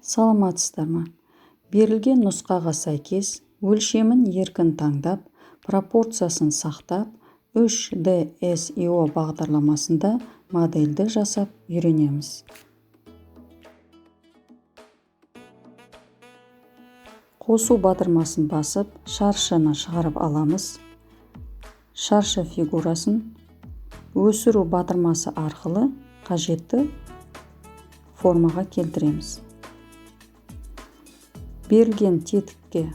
Саламатсыздар ма? Берілген нұсқаға сәйкес өлшемін еркін таңдап, пропорциясын сақтап, 3D-SEO бағдарламасында модельді жасап үйренеміз. Қосу батырмасын басып, шаршыны шығарып аламыз. Шаршы фигурасын өсіру батырмасы арқылы қажетті формаға келтіреміз. Берілген тетікке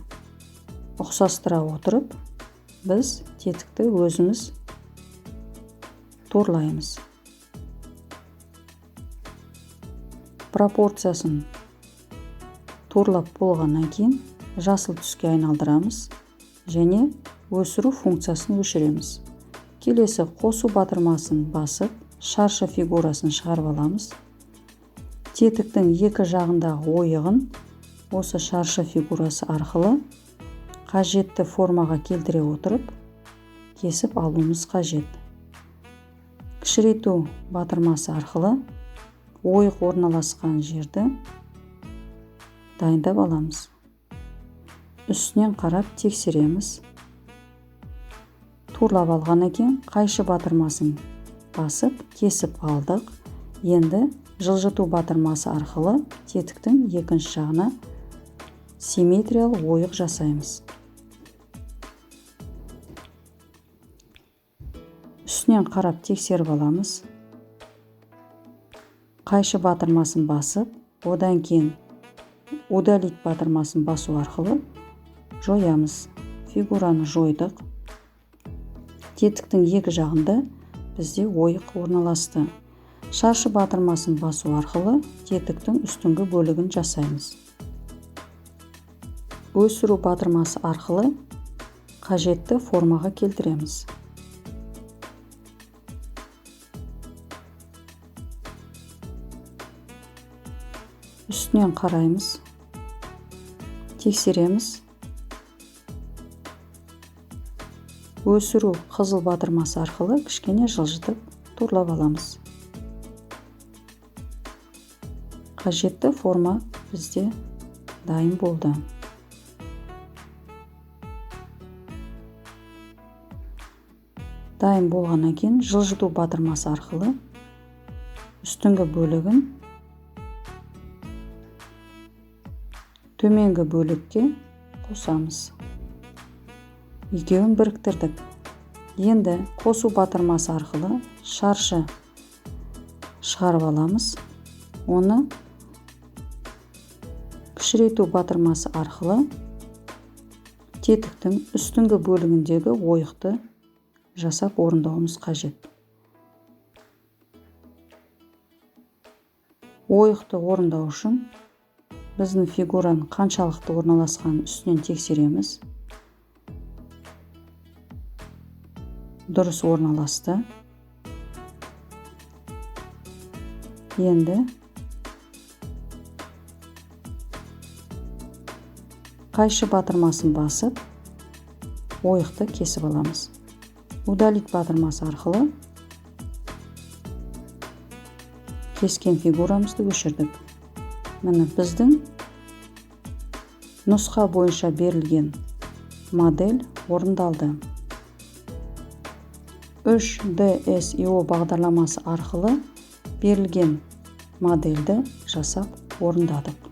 ұқсастыра отырып, біз тетікті өзіміз торлаймыз. Пропорциясын торлап болғаннан кейін жасыл түске айналдырамыз және өсіру функциясын өшіреміз. Келесі қосу батырмасын басып, шаршы фигурасын шығарып аламыз. Тетіктің екі жағындағы ойығын осы шаршы фигурасы арқылы қажетті формаға келтіре отырып, кесіп алуымыз қажет. Кішірейту батырмасы арқылы ойық орналасқан жерді дайындап аламыз. Үстінен қарап тексереміз. Турлап алғаннан кейін қайшы батырмасын басып, кесіп алдық. Енді жылжыту батырмасы арқылы тетіктің екінші жағына симметриялы ойық жасаймыз. Үстінен қарап тексеріп аламыз. Қайшы батырмасын басып, одан кейін удалить батырмасын басу арқылы жоямыз. Фигураны жойдық. Тетіктің екі жағында бізде ойық орналасты. Шаршы батырмасын басу арқылы тетіктің үстіңгі бөлігін жасаймыз. Өсіру батырмасы арқылы қажетті формаға келтіреміз. Үстінен қараймыз, тексереміз. Өсіру қызыл батырмасы арқылы кішкене жылжытып торлап аламыз. Қажетті форма бізде дайын болды. Дайын болғаннан кейін жылжыту батырмасы арқылы үстіңгі бөлігін төменгі бөлікке қосамыз. Екеуін біріктірдік. Енді қосу батырмасы арқылы шаршы шығарып аламыз. Оны кішірейту батырмасы арқылы тетіктің үстіңгі бөлігіндегі ойықты жасап орындауымыз қажет. Ойықты орындау үшін біздің фигураның қаншалықты орналасқан үстінен тексереміз. Дұрыс орналасты. Енді қайшы батырмасын басып, ойықты кесіп аламыз. Удалить батырмасы арқылы кескен фигурамызды өшірдік. Міне біздің нұсқа бойынша берілген модель орындалды. 3D-SEO бағдарламасы арқылы берілген модельді жасап орындадық.